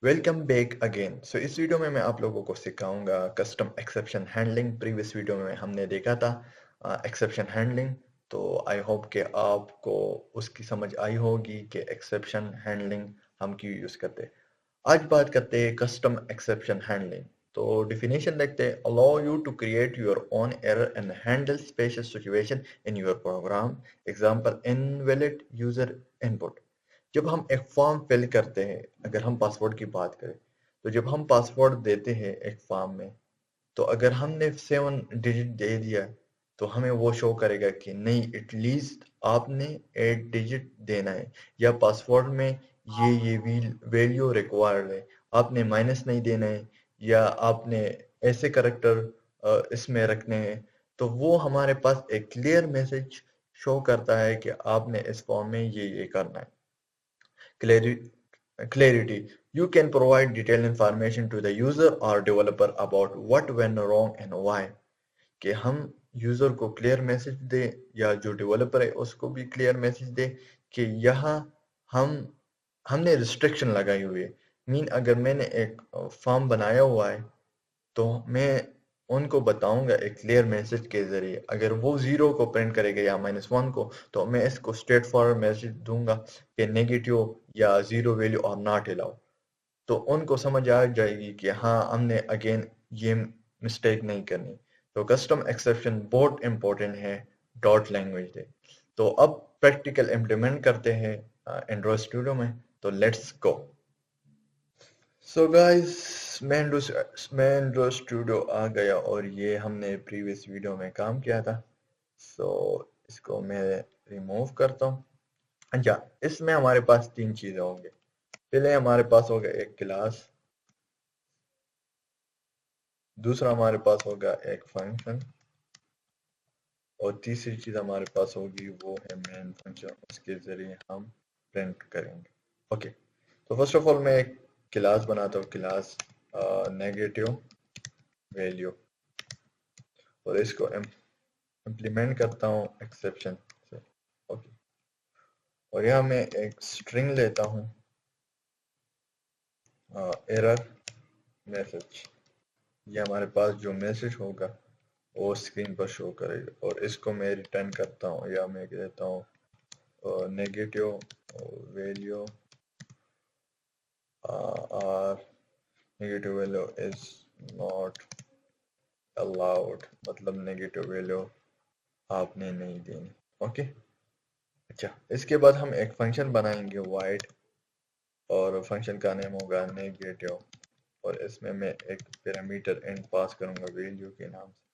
Welcome back again. सो इस video में मैं आप लोगों को सिखाऊंगा custom exception handling. Previous video में हमने देखा था एक्सेप्शन हैंडलिंग। तो आई होप कि आपको उसकी समझ आई होगी कि एक्सेप्शन हैंडलिंग हम क्यों यूज़ करते हैं। आज बात करते हैं कस्टम एक्सेप्शन हैंडलिंग। तो डिफिनेशन देखते हैं, allow you to create your own error and handle special situation in your program. Example, invalid user input. जब हम एक फॉर्म फिल करते हैं, अगर हम पासवर्ड की बात करें, तो जब हम पासवर्ड देते हैं एक फॉर्म में, तो अगर हमने 7 डिजिट दे दिया तो हमें वो शो करेगा कि नहीं, एटलीस्ट आपने 8 डिजिट देना है, या पासवर्ड में ये वैल्यू रिक्वायर्ड है, आपने माइनस नहीं देना है, या आपने ऐसे करेक्टर इसमें रखने हैं। तो वो हमारे पास एक क्लियर मैसेज शो करता है कि आपने इस फॉर्म में ये करना है। Clarity. You can provide detailed information to the user or developer about what went wrong and why. कि हम यूजर को क्लियर मैसेज दे, या जो डेवलपर है उसको भी क्लियर मैसेज दे कि यहाँ हम हमने रिस्ट्रिक्शन लगाई हुई है। मीन, अगर मैंने एक फॉर्म बनाया हुआ है, तो मैं उनको बताऊंगा एक क्लियर मैसेज के जरिए। अगर वो जीरो को प्रिंट करेगा या -1 को, तो मैं इसको स्ट्रेट फॉरवर्ड मैसेज दूंगा कि नेगेटिव या जीरो वैल्यू और नॉट अलाउ। तो उनको समझ आ जाएगी कि हाँ, हमने अगेन ये मिस्टेक नहीं करनी। तो कस्टम एक्सेप्शन बहुत इंपॉर्टेंट है डॉट लैंग्वेज दे। तो अब प्रैक्टिकल इम्प्लीमेंट करते हैं एंड्रॉयड स्टूडियो में। तो लेट्स गो। सो गाइस, मैं एंड्रॉयड स्टूडियो आ गया, और ये हमने प्रीवियस वीडियो में काम किया था। सो इसको मैं रिमूव करता हूँ। अच्छा, इसमें हमारे पास 3 चीज़ें होंगी। पहले हमारे पास होगा एक क्लास, दूसरा हमारे पास होगा एक फंक्शन, और तीसरी चीज़ हमारे पास होगी वो है मेन फंक्शन। उसके ज़रिए हम प्रिंट करेंगे। ओके, तो फर्स्ट ऑफ ऑल मैं एक क्लास बनाता हूँ, क्लास नेगेटिव वैल्यू, और इसको इम्प्लीमेंट करता हूँ एक्सेप्शन से। ओके, और यहाँ मैं एक स्ट्रिंग लेता हूँ, एरर मैसेज। ये हमारे पास जो मैसेज होगा वो स्क्रीन पर शो करेगा, और इसको मैं रिटर्न करता हूँ, या मैं कहता हूँ नेगेटिव वैल्यू और negative value is not allowed, मतलब नेगेटिव वैल्यू आपने नहीं देनी। ओके। अच्छा, इसके बाद हम एक फंक्शन बनाएंगे वाइड, और फंक्शन का नेम होगा नेगेटिव, और इसमें मैं एक पैरामीटर इंट पास करूंगा वैल्यू के नाम से।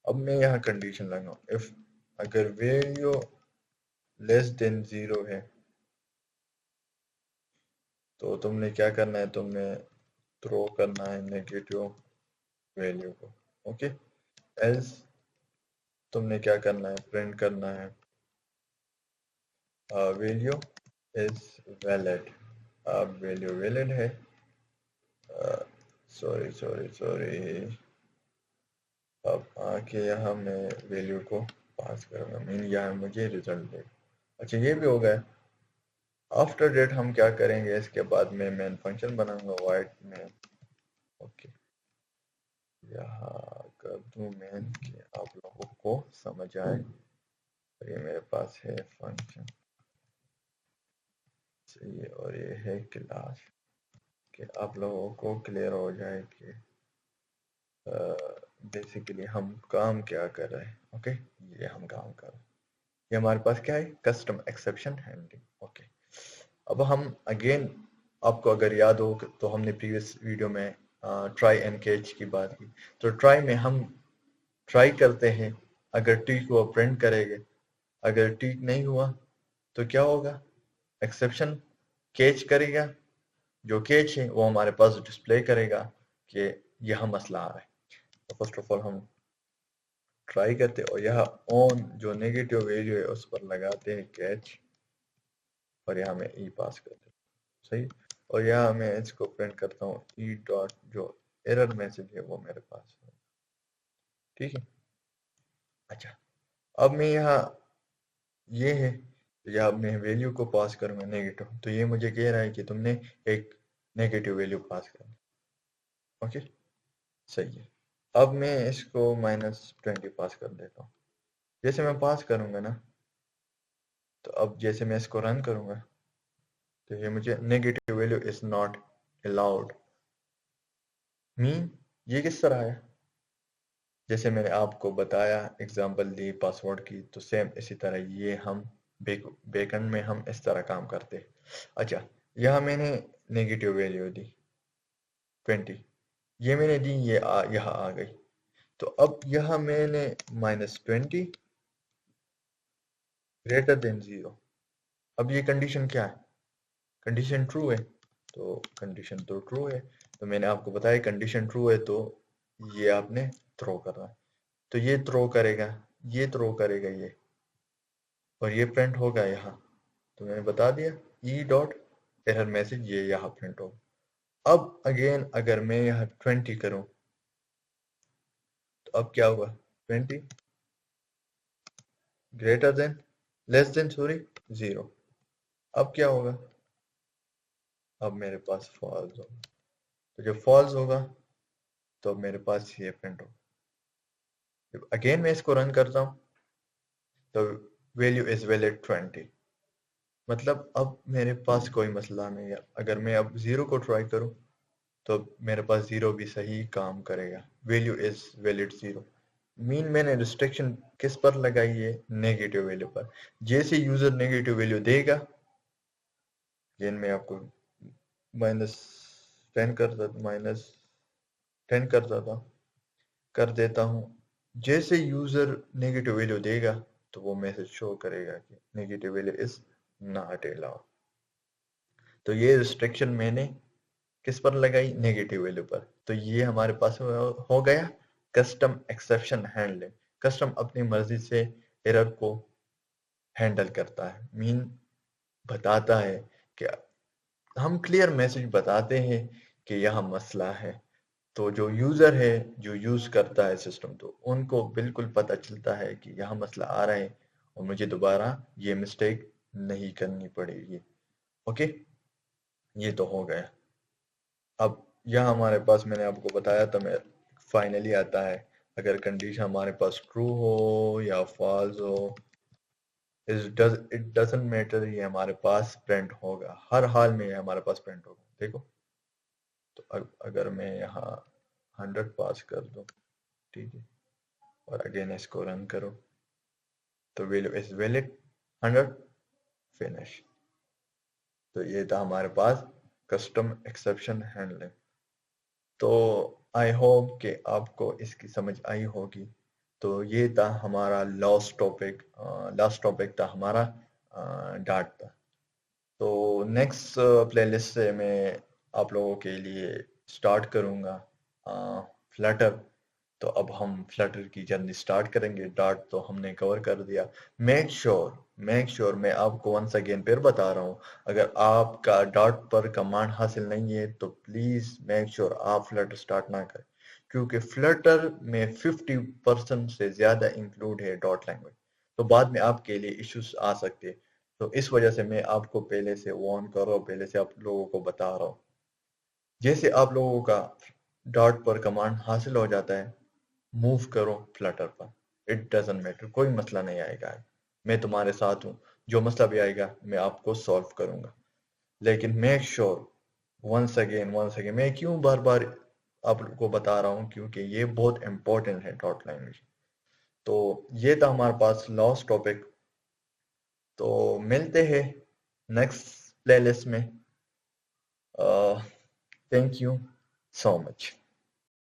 अब मैं यहाँ कंडीशन लगाऊँ, इफ अगर वैल्यू लेस देन 0 है, तो तुमने क्या करना है, तुमने थ्रो करना है नेगेटिव वैल्यू को। ओके, एल्स तुमने क्या करना है, प्रिंट करना है वैल्यू इज वैलिड। अब वैल्यू वैलिड है, सॉरी सॉरी सॉरी, अब आके यहाँ मैं वैल्यू को पास करूँगा, मीन यहाँ मुझे रिजल्ट देगा। अच्छा, ये भी हो गया। आफ्टर डेट हम क्या करेंगे, इसके बाद में मेन फंक्शन बनाऊंगा वाइड में। ओके, यहाँ कर दूँ मेन कि आप लोगों को समझ आए। और ये मेरे पास है फंक्शन, सही है, और ये है क्लास, कि आप लोगों को क्लियर हो जाए कि बेसिकली हम काम क्या कर रहे हैं। ओके, ये हम काम कर रहे हैं, ये हमारे पास क्या है, कस्टम एक्सेप्शन हैंडलिंग। ओके, अब हम अगेन, आपको अगर याद हो तो हमने प्रीवियस वीडियो में ट्राई एंड कैच की बात की। तो ट्राई में हम ट्राई करते हैं, अगर ठीक हुआ प्रिंट करेंगे, अगर ठीक नहीं हुआ तो क्या होगा, एक्सेप्शन कैच करेगा। जो कैच है वो हमारे पास डिस्प्ले करेगा कि यह मसला आ रहा है। तो फर्स्ट ऑफ ऑल हम ट्राई करते हैं, और यह ऑन जो नेगेटिव वैल्यू है उस पर लगाते हैं कैच, और यहाँ मैं ई पास करते हैं। सही, और यहाँ मैं इसको प्रिंट करता हूँ ई डॉट, जो एरर मैसेज है वो मेरे पास है। ठीक है। अच्छा, अब मैं यहाँ ये है, या मैं वैल्यू को पास करूँगा नेगेटिव, तो ये मुझे कह रहा है कि तुमने एक नेगेटिव वैल्यू पास करना। ओके, सही है। अब मैं इसको -20 पास कर देता हूँ। जैसे मैं पास करूंगा ना, तो अब जैसे मैं इसको रन करूंगा तो ये मुझे negative value is not allowed mean ये किस तरह है, जैसे मैंने आपको बताया एग्जांपल दी पासवर्ड की, तो सेम इसी तरह ये हम बैकएंड में हम इस तरह काम करते हैं। अच्छा, यहाँ मैंने नेगेटिव वैल्यू दी 20, ये मैंने दी, ये यहाँ आ गई। तो अब यहाँ मैंने -20 ग्रेटर देन 0। अब ये कंडीशन क्या है, कंडीशन ट्रू है, तो कंडीशन तो ट्रू है, तो मैंने आपको बताया कंडीशन ट्रू है तो ये आपने थ्रो करना है। तो ये थ्रो करेगा, ये थ्रो करेगा ये, और ये प्रिंट होगा यहाँ। तो मैंने बता दिया ई डॉट एरर मैसेज ये यहाँ प्रिंट होगा। अब अगेन अगर मैं यहाँ 20 करूँ तो अब क्या होगा, 20 greater than less than sorry 0। अब क्या होगा, अब मेरे पास फॉल्स होगा। तो जब फॉल्स होगा तो अब मेरे पास ये प्रिंट होगा। जब अगेन मैं इसको रन करता हूँ तो वैल्यू इज वैलिड 20, मतलब अब मेरे पास कोई मसला नहीं है। अगर मैं अब 0 को ट्राई करूँ तो मेरे पास 0 भी सही काम करेगा, वैल्यू इज वैलिड 0। मीन मैंने रिस्ट्रिक्शन किस पर लगाई है, नेगेटिव वैल्यू पर। जैसे यूजर नेगेटिव वैल्यू देगा, अगेन मैं आपको -10 कर देता, -10 कर देता हूँ। जैसे यूजर नेगेटिव वैल्यू देगा तो वो मैसेज शो करेगा कि negative value is not allowed. तो ये रिस्ट्रिक्शन मैंने किस पर लगाई, नेगेटिव वैल्यू पर। तो ये हमारे पास हो गया कस्टम एक्सेप्शन हैंडलिंग। कस्टम अपनी मर्जी से एरर को हैंडल करता है, मीन बताता है कि हम क्लियर मैसेज बताते हैं कि यहाँ मसला है, तो जो यूज़र है जो यूज़ करता है सिस्टम, तो उनको बिल्कुल पता चलता है कि यहाँ मसला आ रहा है और मुझे दोबारा ये मिस्टेक नहीं करनी पड़ेगी। ओके, ये तो हो गया। अब यहाँ हमारे पास मैंने आपको बताया था, मैं फाइनली आता है अगर कंडीशन हमारे पास ट्रू हो या फॉल्स हो, इट डजंट मैटर, ये हमारे पास प्रिंट होगा, हर हाल में ये हमारे पास प्रिंट होगा। देखो, तो अगर मैं यहाँ 100 पास कर दूँ, ठीक है, और अगेन इसको रन करो तो वैल्यू इज वैलिड 100 फिनिश। तो ये था हमारे पास कस्टम एक्सेप्शन हैंडलिंग। तो आई होप कि आपको इसकी समझ आई होगी। तो ये था हमारा लास्ट टॉपिक था हमारा डाट था। तो नेक्स्ट प्लेलिस्ट से मैं आप लोगों के लिए स्टार्ट करूँगा फ्लटर। तो अब हम फ्लटर की जर्नी स्टार्ट करेंगे। डार्ट तो हमने कवर कर दिया। मेक श्योर मैं आपको वंस अगेन फिर बता रहा हूँ, अगर आपका डार्ट पर कमांड हासिल नहीं है तो प्लीज मेक श्योर आप फ्लटर स्टार्ट ना करें, क्योंकि फ्लटर में 50% से ज्यादा इंक्लूड है डॉट लैंग्वेज, तो बाद में आपके लिए इश्यूज आ सकते हैं। तो इस वजह से मैं आपको पहले से वार्न कर रहा हूँ, पहले से आप लोगों को बता रहा हूँ। जैसे आप लोगों का डॉट पर कमांड हासिल हो जाता है, मूव करो फ्लटर पर, इट डजंट मैटर, कोई मसला नहीं आएगा, मैं तुम्हारे साथ हूँ, जो मसला भी आएगा मैं आपको सॉल्व करूंगा। लेकिन मेक श्योर वंस अगेन मैं क्यों बार बार आपको बता रहा हूँ, क्योंकि ये बहुत इंपॉर्टेंट है डॉट लैंग्वेज। तो ये था हमारे पास लास्ट टॉपिक। तो मिलते हैं नेक्स्ट प्लेलिस्ट में। Thank you so much.